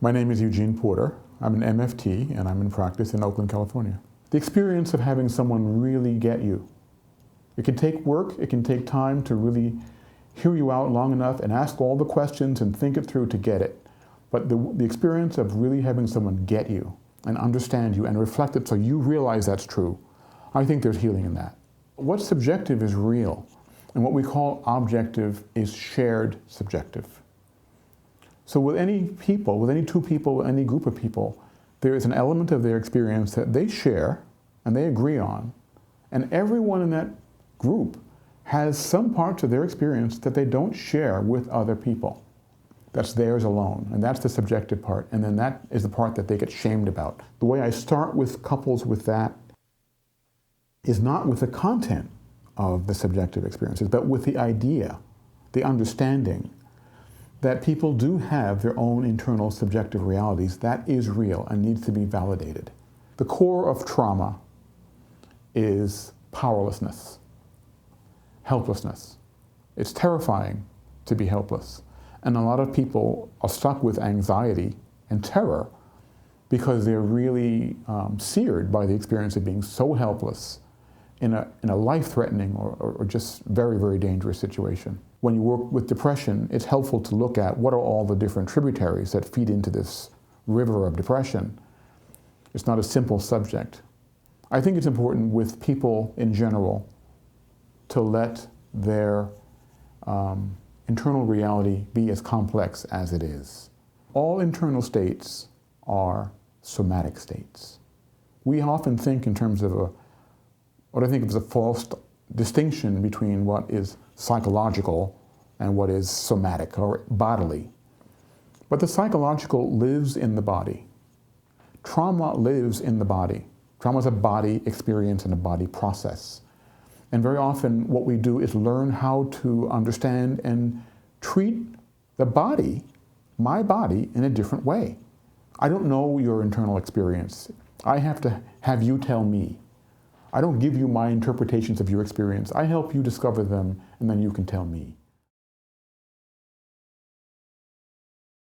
My name is Eugene Porter. I'm an MFT and I'm in practice in Oakland, California. The experience of having someone really get you. It can take work, it can take time to really hear you out long enough and ask all the questions and think it through to get it. But the experience of really having someone get you and understand you and reflect it so you realize that's true, I think there's healing in that. What's subjective is real, and what we call objective is shared subjective. So with any people, with any two people, with any group of people, there is an element of their experience that they share and they agree on, and everyone in that group has some parts of their experience that they don't share with other people. That's theirs alone, and that's the subjective part, and then that is the part that they get shamed about. The way I start with couples with that is not with the content of the subjective experiences, but with the idea, the understanding that people do have their own internal subjective realities. That is real and needs to be validated. The core of trauma is powerlessness, helplessness. It's terrifying to be helpless. And a lot of people are stuck with anxiety and terror because they're really seared by the experience of being so helpless in a life-threatening or just very, very dangerous situation. When you work with depression, it's helpful to look at what are all the different tributaries that feed into this river of depression. It's not a simple subject. I think it's important with people in general to let their internal reality be as complex as it is. All internal states are somatic states. We often think in terms of what I think of as a false distinction between what is psychological and what is somatic or bodily. But the psychological lives in the body. Trauma lives in the body. Trauma is a body experience and a body process. And very often what we do is learn how to understand and treat the body, my body, in a different way. I don't know your internal experience. I have to have you tell me. I don't give you my interpretations of your experience. I help you discover them, and then you can tell me.